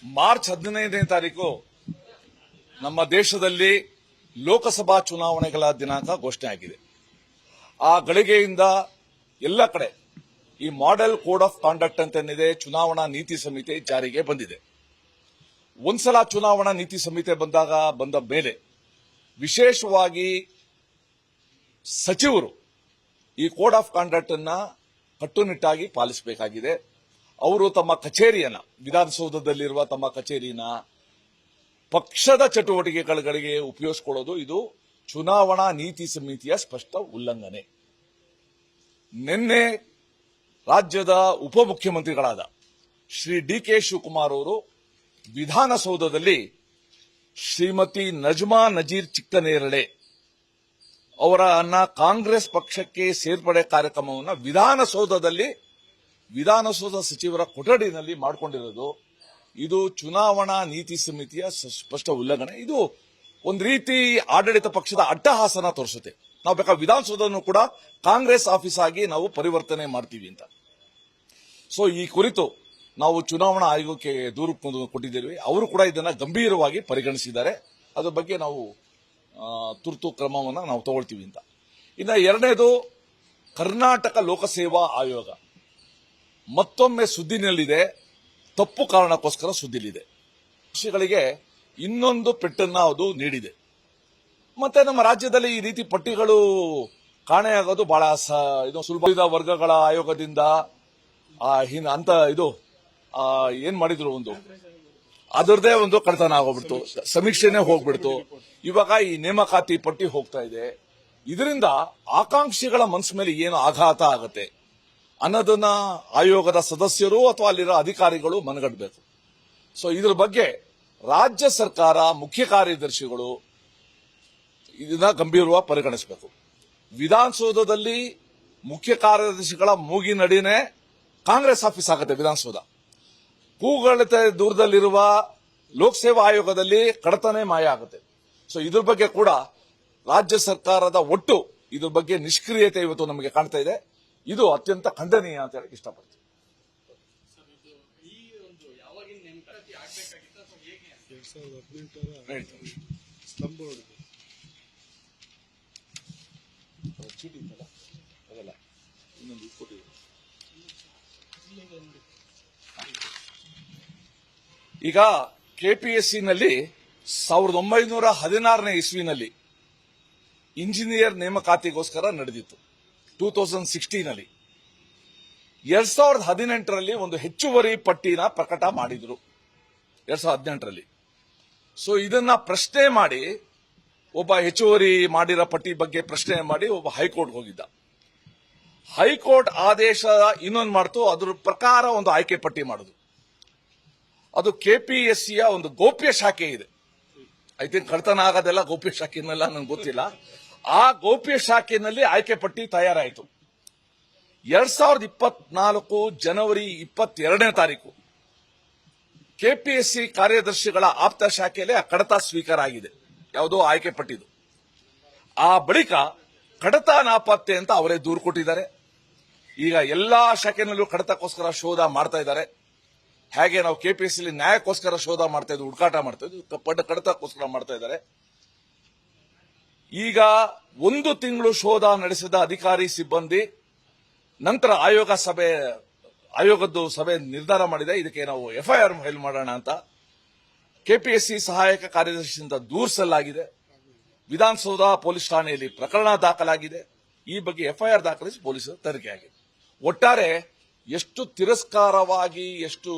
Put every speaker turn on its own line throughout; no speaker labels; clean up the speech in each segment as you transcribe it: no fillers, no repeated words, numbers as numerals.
March 15ನೇ ತಾರೀಕು ನಮ್ಮ ದೇಶದಲ್ಲಿ ಲೋಕಸಭಾ ಚುನಾವಣೆಗಳ ದಿನಾಂಕ ಘೋಷಣೆ ಆಗಿದೆ. ಆ ಗಳಿಗೆಯಿಂದ ಎಲ್ಲ ಕಡೆ ಈ ಮಾಡೆಲ್ ಕೋಡ್ ಆಫ್ ಕಾಂಡಕ್ಟ್ ಅಂತೇನಿದೆ, ಚುನಾವಣಾ ನೀತಿ ಸಂಹಿತೆ ಜಾರಿಗೆ ಬಂದಿದೆ. ಒಂದ್ಸಲ ಚುನಾವಣಾ ನೀತಿ ಸಂಹಿತೆ ಬಂದ ಮೇಲೆ ವಿಶೇಷವಾಗಿ ಸಚಿವರು ಈ ಕೋಡ್ ಆಫ್ ಕಾಂಡಕ್ಟ್ ಅನ್ನ ಕಟ್ಟುನಿಟ್ಟಾಗಿ ಪಾಲಿಸಬೇಕಾಗಿದೆ. ಅವರು ತಮ್ಮ ಕಚೇರಿಯನ್ನ, ವಿಧಾನಸೌಧದಲ್ಲಿರುವ ತಮ್ಮ ಕಚೇರಿನ ಪಕ್ಷದ ಚಟುವಟಿಕೆಗಳಿಗೆ ಉಪಯೋಗಿಸಿಕೊಳ್ಳೋದು ಇದು ಚುನಾವಣಾ ನೀತಿ ಸಂಹಿತೆಯ ಸ್ಪಷ್ಟ ಉಲ್ಲಂಘನೆ. ನಿನ್ನೆ ರಾಜ್ಯದ ಉಪಮುಖ್ಯಮಂತ್ರಿಗಳಾದ ಶ್ರೀ ಡಿ.ಕೆ. ಶಿವಕುಮಾರ್ ಅವರು ವಿಧಾನಸೌಧದಲ್ಲಿ ಶ್ರೀಮತಿ ನಜ್ಮಾ ನಜೀರ್ ಚಿಕ್ಕನೇರಳೆ ಅವರನ್ನ ಕಾಂಗ್ರೆಸ್ ಪಕ್ಷಕ್ಕೆ ಸೇರ್ಪಡೆ ಕಾರ್ಯಕ್ರಮವನ್ನು ವಿಧಾನಸೌಧ ಸಚಿವರ ಕೊಠಡಿನಲ್ಲಿ ಮಾಡಿಕೊಂಡಿರೋದು ಇದು ಚುನಾವಣಾ ನೀತಿ ಸಮಿತಿಯ ಸ್ಪಷ್ಟ ಉಲ್ಲಂಘನೆ. ಇದು ಒಂದು ರೀತಿ ಆಡಳಿತ ಪಕ್ಷದ ಅಟ್ಟಹಾಸನ ತೋರಿಸುತ್ತೆ. ನಾವು ಬೇಕಾದ ವಿಧಾನಸೌಧವನ್ನು ಕೂಡ ಕಾಂಗ್ರೆಸ್ ಆಫೀಸ್ ಆಗಿ ನಾವು ಪರಿವರ್ತನೆ ಮಾಡ್ತೀವಿ ಅಂತ. ಸೊ ಈ ಕುರಿತು ನಾವು ಚುನಾವಣಾ ಆಯೋಗಕ್ಕೆ ದೂರು ಕೊಟ್ಟಿದ್ದೇವೆ. ಅವರು ಕೂಡ ಇದನ್ನು ಗಂಭೀರವಾಗಿ ಪರಿಗಣಿಸಿದ್ದಾರೆ. ಅದರ ಬಗ್ಗೆ ನಾವು ತುರ್ತು ಕ್ರಮವನ್ನು ನಾವು ತಗೊಳ್ತೀವಿ ಅಂತ. ಇನ್ನು ಎರಡನೇದು, ಕರ್ನಾಟಕ ಲೋಕಸೇವಾ ಆಯೋಗ ಮತ್ತೊಮ್ಮೆ ಸುದ್ದಿನಲ್ಲಿದೆ. ತಪ್ಪು ಕಾರಣಕ್ಕೋಸ್ಕರ ಸುದ್ದಿಲಿದೆ. ಪಕ್ಷಗಳಿಗೆ ಇನ್ನೊಂದು ಪೆಟ್ಟನ್ನ ಅದು ನೀಡಿದೆ. ಮತ್ತೆ ನಮ್ಮ ರಾಜ್ಯದಲ್ಲಿ ಈ ರೀತಿ ಪಟ್ಟಿಗಳು ಕಾಣೆಯಾಗೋದು ಬಹಳ ಸುಲಭ. ವರ್ಗಗಳ ಆಯೋಗದಿಂದ ಅಂತ ಏನ್ ಮಾಡಿದ್ರು, ಅದರದೇ ಒಂದು ಕಡತನ ಆಗೋಗ್ಬಿಡ್ತು, ಸಮೀಕ್ಷೆನೇ ಹೋಗ್ಬಿಡ್ತು. ಇವಾಗ ಈ ನೇಮಕಾತಿ ಪಟ್ಟಿ ಹೋಗ್ತಾ ಇದೆ. ಇದರಿಂದ ಆಕಾಂಕ್ಷಿಗಳ ಮನಸ್ಸು ಮೇಲೆ ಏನು ಆಘಾತ ಆಗತ್ತೆ ಅನ್ನೋದನ್ನ ಆಯೋಗದ ಸದಸ್ಯರು ಅಥವಾ ಅಲ್ಲಿರೋ ಅಧಿಕಾರಿಗಳು ಮನಗಂಡಬೇಕು. ಸೊ ಇದ್ರ ಬಗ್ಗೆ ರಾಜ್ಯ ಸರ್ಕಾರ, ಮುಖ್ಯ ಕಾರ್ಯದರ್ಶಿಗಳು ಇದನ್ನ ಗಂಭೀರವಾಗಿ ಪರಿಗಣಿಸಬೇಕು. ವಿಧಾನಸೌಧದಲ್ಲಿ ಮುಖ್ಯ ಕಾರ್ಯದರ್ಶಿಗಳ ಮೂಗಿನಡಿನೇ ಕಾಂಗ್ರೆಸ್ ಆಫೀಸ್ ಆಗುತ್ತೆ ವಿಧಾನಸೌಧ. ಕೂಗಳತೆ ದೂರದಲ್ಲಿರುವ ಲೋಕಸೇವಾ ಆಯೋಗದಲ್ಲಿ ಕಡತನೆ ಮಾಯ ಆಗುತ್ತೆ. ಸೊ ಇದ್ರ ಬಗ್ಗೆ ಕೂಡ ರಾಜ್ಯ ಸರ್ಕಾರದ ಒಟ್ಟು ಇದ್ರ ಬಗ್ಗೆ ನಿಷ್ಕ್ರಿಯತೆ ಇವತ್ತು ನಮಗೆ ಕಾಣ್ತಾ ಇದೆ. ಇದು ಅತ್ಯಂತ ಖಂಡನೀಯ ಅಂತ ಹೇಳಿ ಇಷ್ಟಪಡ್ತೀನಿ. ಈಗ ಕೆಪಿಎಸ್ಸಿನಲ್ಲಿ 1916ನೇ ಇಸ್ವಿನಲ್ಲಿ ಇಂಜಿನಿಯರ್ ನೇಮಕಾತಿಗೋಸ್ಕರ ನಡೆದಿತ್ತು. 2016ನಲ್ಲಿ 2018ರಲ್ಲಿ ಒಂದು ಹೆಚ್ಚುವರಿ ಪಟ್ಟಿನ ಪ್ರಕಟ ಮಾಡಿದ್ರು 2018ರಲ್ಲಿ. ಸೊ ಇದನ್ನ ಪ್ರಶ್ನೆ ಮಾಡಿ, ಒಬ್ಬ ಹೆಚ್ಚುವರಿ ಮಾಡಿರೋ ಪಟ್ಟಿ ಬಗ್ಗೆ ಪ್ರಶ್ನೆ ಮಾಡಿ ಒಬ್ಬ ಹೈಕೋರ್ಟ್ ಹೋಗಿದ್ದ. ಹೈಕೋರ್ಟ್ ಆದೇಶ ಇನ್ನೊಂದು ಮಾಡ್ತು, ಅದ್ರ ಪ್ರಕಾರ ಒಂದು ಆಯ್ಕೆ ಪಟ್ಟಿ ಮಾಡುದು. ಅದು ಕೆಪಿಎಸ್ಸಿಯ ಒಂದು ಗೋಪ್ಯ ಶಾಖೆ ಇದೆ. ಐ ಥಿಂಕ್ ಕಳ್ತನ ಆಗೋದೆಲ್ಲ ಗೋಪ್ಯ ಶಾಖೆನೆಲ್ಲ ನನಗೆ ಗೊತ್ತಿಲ್ಲ. ಆ ಗೋಪ್ಯ ಶಾಖೆಯಲ್ಲಿ ಆಯ್ಕೆ ಪಟ್ಟಿ ತಯಾರಾಯಿತು. 2024 ಜನವರಿ 22ನೇ ತಾರೀಕು ಕೆಪಿಎಸ್ಸಿ ಕಾರ್ಯದರ್ಶಿಗಳ ಆಪ್ತ ಶಾಖೆಯಲ್ಲಿ ಆ ಕಡತ ಸ್ವೀಕಾರ ಆಗಿದೆ, ಯಾವುದೋ ಆಯ್ಕೆ ಪಟ್ಟಿದು. ಆ ಬಳಿಕ ಕಡತ ನಾಪತ್ತೆ ಅಂತ ಅವರೇ ದೂರು ಕೊಟ್ಟಿದ್ದಾರೆ. ಈಗ ಎಲ್ಲಾ ಶಾಖೆನಲ್ಲೂ ಕಡತಕ್ಕೋಸ್ಕರ ಶೋಧ ಮಾಡ್ತಾ ಇದ್ದಾರೆ. ಹೇಗೆ ನಾವು ಕೆಪಿಎಸ್ಸಿಲಿ ನ್ಯಾಯಕ್ಕೋಸ್ಕರ ಶೋಧ ಮಾಡ್ತಾ ಇದ್ವಿ, ಹುಡುಕಾಟ ಮಾಡ್ತಾ ಇದ್ವಿ, ಕಡತಕ್ಕೋಸ್ಕರ ಮಾಡ್ತಾ ಇದ್ದಾರೆ. ಈಗ 1 ತಿಂಗಳು ಶೋಧ ನಡೆಸಿದ ಅಧಿಕಾರಿ ಸಿಬ್ಬಂದಿ ನಂತರ ಆಯೋಗದ್ದು ಸಭೆ ನಿರ್ಧಾರ ಮಾಡಿದೆ, ಇದಕ್ಕೆ ನಾವು ಎಫ್ಐಆರ್ ಫೈಲ್ ಮಾಡೋಣ ಅಂತ. ಕೆಪಿಎಸ್ಸಿ ಸಹಾಯಕ ಕಾರ್ಯದರ್ಶಿಯಿಂದ ದೂರು ಸಲ್ಲಾಗಿದೆ. ವಿಧಾನಸೌಧ ಪೊಲೀಸ್ ಠಾಣೆಯಲ್ಲಿ ಪ್ರಕರಣ ದಾಖಲಾಗಿದೆ. ಈ ಬಗ್ಗೆ ಎಫ್ಐಆರ್ ದಾಖಲಿಸಿ ಪೊಲೀಸರು ತನಿಖೆ ಆಗಿದೆ. ಒಟ್ಟಾರೆ ಎಷ್ಟು ತಿರಸ್ಕಾರವಾಗಿ, ಎಷ್ಟು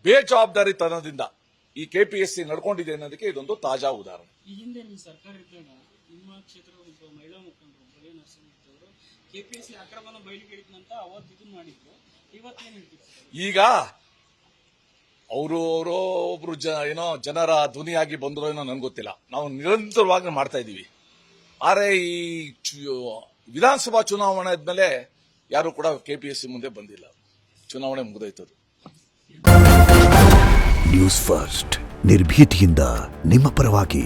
ಬೇಜವಾಬ್ದಾರಿತನದಿಂದ ಈ ಕೆಪಿಎಸ್ಸಿ ನಡ್ಕೊಂಡಿದೆ ಅನ್ನೋದಕ್ಕೆ ಇದೊಂದು ತಾಜಾ ಉದಾಹರಣೆ.
ಈ ಹಿಂದೆ ನಿಮ್ಮ ಸರ್ಕಾರ ಇದ್ದಾಗ ನಿಮ್ಮ ಕ್ಷೇತ್ರದ ಮಹಿಳಾ ಮುಖಂಡರು ಬಲೆ ನರಸಿಂಹ ಕೆಪಿಎಸ್ಸಿ ಅಕ್ರಮನ ಬಯಲಿಗೆಳಿದ್ನಂತ ಅವತ್ತು ಇದನ್ನ ಮಾಡಿದ್ರು. ಇವತ್ತೇನು ಹೇಳ್ತೀವಿ? ಈಗ
ಅವರು ಒಬ್ರು ಜನರ ಧ್ವನಿಯಾಗಿ ಬಂದ್ರು ಏನೋ ನನ್ಗೆ ಗೊತ್ತಿಲ್ಲ. ನಾವು ನಿರಂತರವಾಗಿ ಮಾಡ್ತಾ ಇದ್ದೀವಿ. ಆದರೆ ಈ ವಿಧಾನಸಭಾ ಚುನಾವಣೆ ಆದ್ಮೇಲೆ ಯಾರು ಕೂಡ ಕೆಪಿಎಸ್ಸಿ ಮುಂದೆ ಬಂದಿಲ್ಲ. ಚುನಾವಣೆ ಮುಗಿದೋಯ್ತದು.
ನ್ಯೂಸ್ ಫಸ್ಟ್, ನಿರ್ಭೀತಿಯಿಂದ ನಿಮ್ಮ ಪರವಾಗಿ.